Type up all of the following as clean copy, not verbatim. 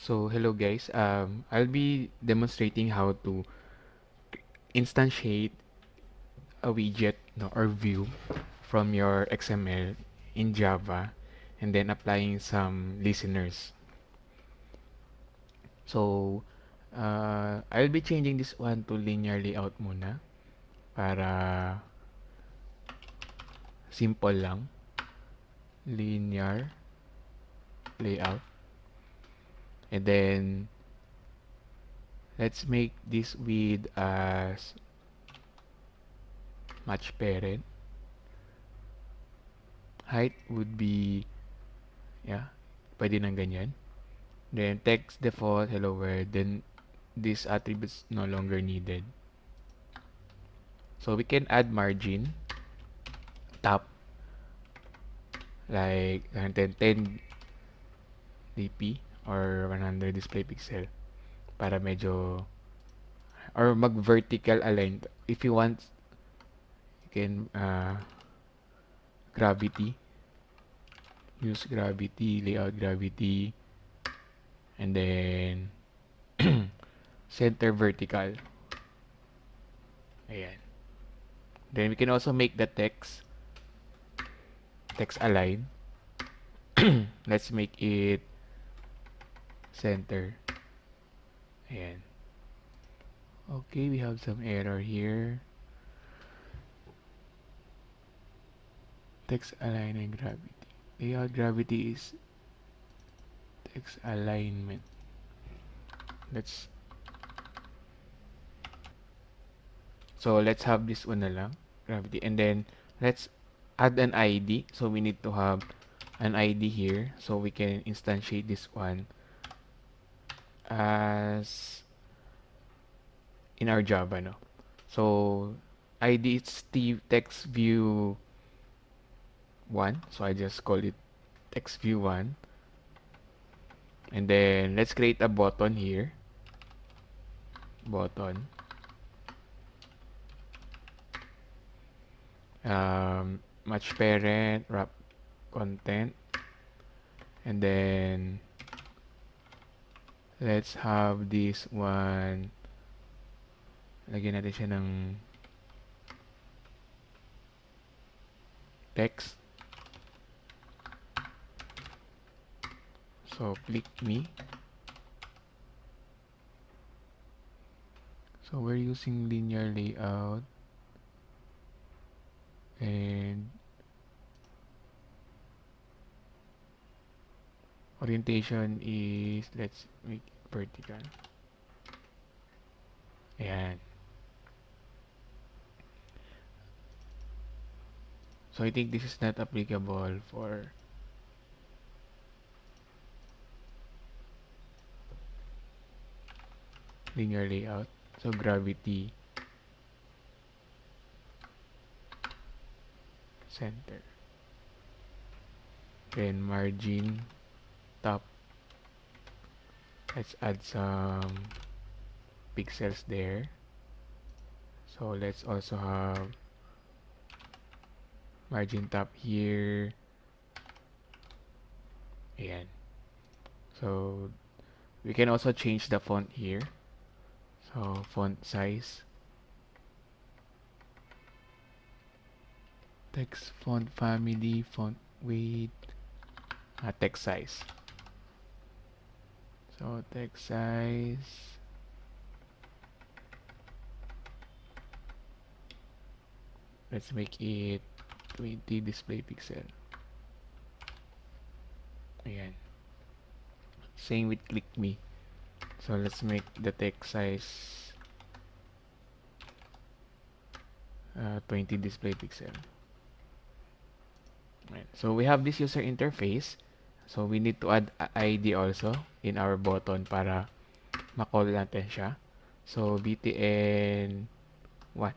So hello guys, I'll be demonstrating how to instantiate a widget or view from your XML in Java and then applying some listeners. So I'll be changing this one to linear layout muna para simple lang. Linear layout. And then let's make this width as match parent. Height would be, yeah, pwede ng ganyan. Then text default hello world. Then these attributes no longer needed. So we can add margin, top, like 110 dp or 100 display pixel para medyo or mag vertical align. If you want, you can gravity, use gravity, layout gravity, and then center vertical. Ayan. Then we can also make the text align. Let's make it center. Ayan. Okay, we have some error here. Text align and gravity. Layout gravity is text alignment. Let's have this one na lang, gravity, and then let's add an ID. So we need to have an ID here so we can instantiate this one as in our Java, no? So ID is text view 1. So I just call it text view 1. And then let's create a button here. Button. Match parent, wrap content. And then let's have this one. Lagyan natin siya ng text. So click me. So we're using linear layout and orientation is, let's make it vertical. Ayan. So I think this is not applicable for linear layout. So gravity, center. Then margin, top. Let's add some pixels there. So let's also have margin top here. Ayan. So we can also change the font here. So font size, text font family, font weight, text size. So text size, let's make it 20 display pixel. Ayan. Same with click me. So let's make the text size 20 display pixel. Right. So we have this user interface. So we need to add ID also in our button para ma-call natin siya. So btn 1.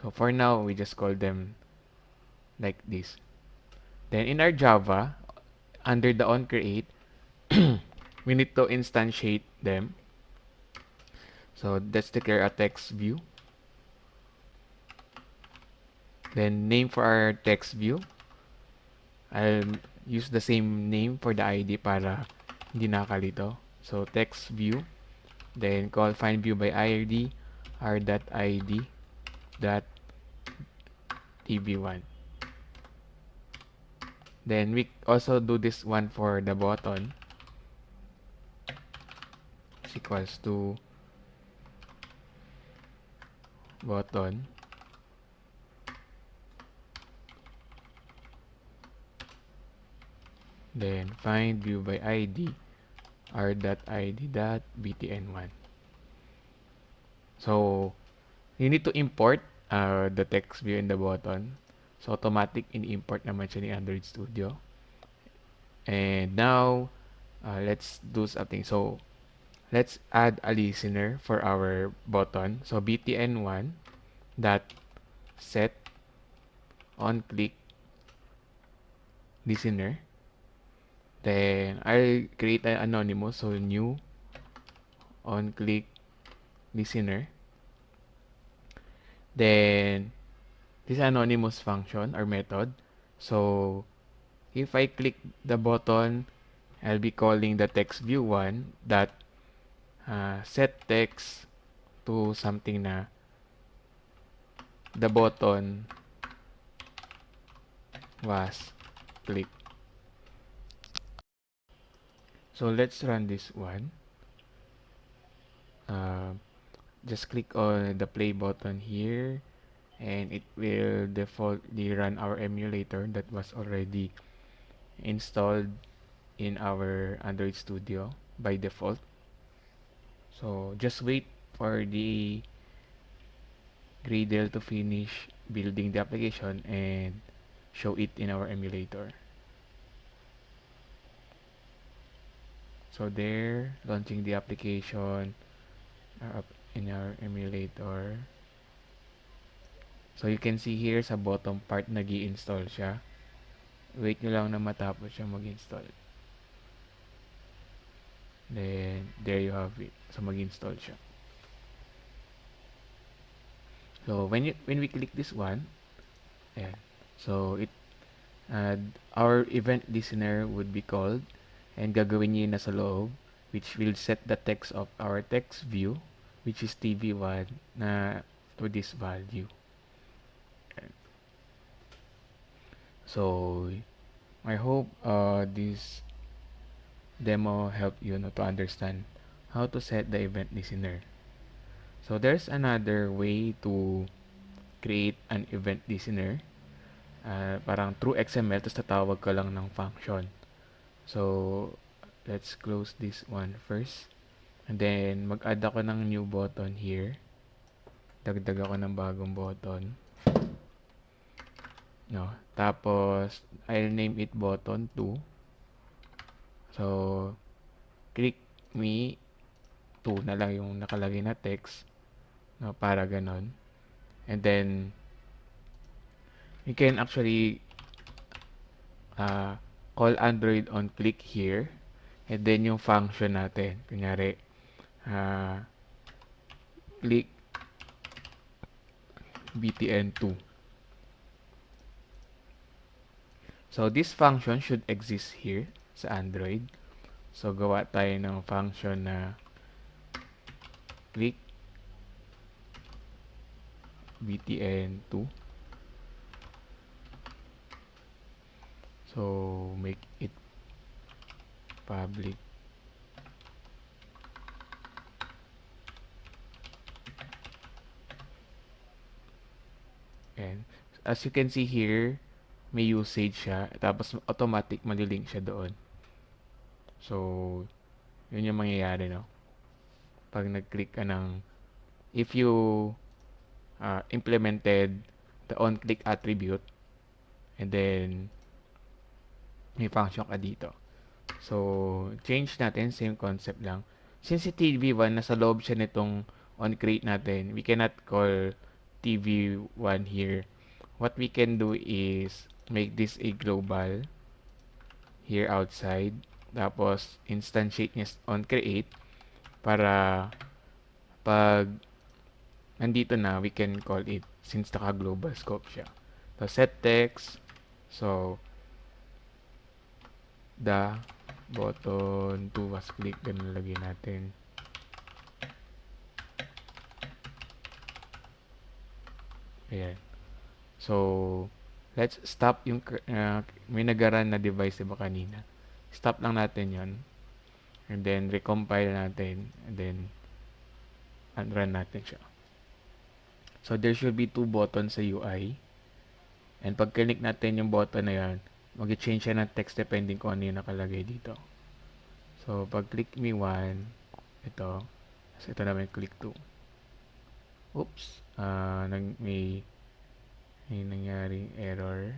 So for now, we just call them like this. Then in our Java, under the onCreate, we need to instantiate them. So let's declare a text view. Then name for our text view. I'll use the same name for the ID para hindi nakalito. So, text view. Then, call find view by ID, r.id, dot tv1. Then, we also do this one for the button. Is equals to button. Then, find view by ID, r.id.btn1. So, you need to import the text view in the button. So, automatic in-import naman siya ni Android Studio. And now, let's do something. So, let's add a listener for our button. So, btn1 dot set on click listener. Then, I'll create an anonymous. So, new on click listener. Then, this anonymous function or method. So, if I click the button, I'll be calling the text view one that set text to something na the button was clicked. So let's run this one. Just click on the play button here and it will defaultly run our emulator that was already installed in our Android Studio by default. So just wait for the Gradle to finish building the application and show it in our emulator. So there, launching the application up in our emulator. So you can see here sa bottom part nag-i-install siya. Wait nyo lang na matapos siya mag-install. Then there you have it. So mag-install siya. So when we click this one, ayan. So our event listener would be called and gagawin niyo na sa loob, which will set the text of our text view, which is tv1 na to this value. So I hope this demo helped you to understand how to set the event listener. So there's another way to create an event listener. Parang through XML, tapos tatawag ka lang ng function. So let's close this one first. And then mag-add ako ng new button here. Dagdag ako ng bagong button. No. Tapos, I'll name it button 2. So, click me 2 na lang yung nakalagay na text. No, para ganon. And then, you can actually call Android on click here. And then yung function natin. Kunyari, click btn2. So, this function should exist here sa Android. So, gawa tayo ng function na click btn2. So, make it public. And as you can see here, may usage siya, tapos automatic malilink siya doon. So, yun yung mangyayari, no? Pag nag-click ka ng, if you implemented the OnClick attribute, and then, may function ka dito. So, change natin, same concept lang. Since si TV1, nasa loob siya nitong OnCreate natin, we cannot call TV1 here. What we can do is make this a global here outside. Tapos, instantiate niya on create para pag nandito na, we can call it since naka-global scope siya. So, set text. So, the button 2 was click, ganun lagay natin. Ayan. So, let's stop yung may nag-run na device diba kanina. Stop lang natin yon, and then recompile natin, and then unrun natin siya. So, there should be 2 buttons sa UI. And pag click natin yung button na yan, mag-change siya ng text depending kung ano yung nakalagay dito. So, pag click me 1, ito. So, ito naman click 2. Oops. May nangyaring error.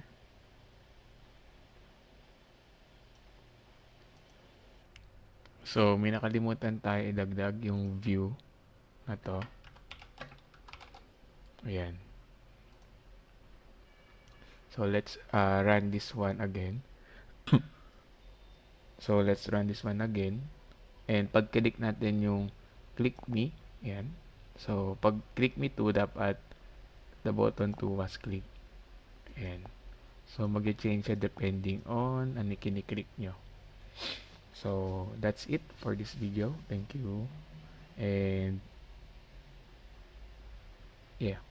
So, may nakalimutan tayo idagdag yung view na to. Ayan. So, let's run this one again. So, let's run this one again. And pag click natin yung click me, ayan. So, pag click me 2, dapat the button 2 was click. Ayan. So, mag-change siya depending on ano kiniklik nyo. So, that's it for this video. Thank you. And, yeah.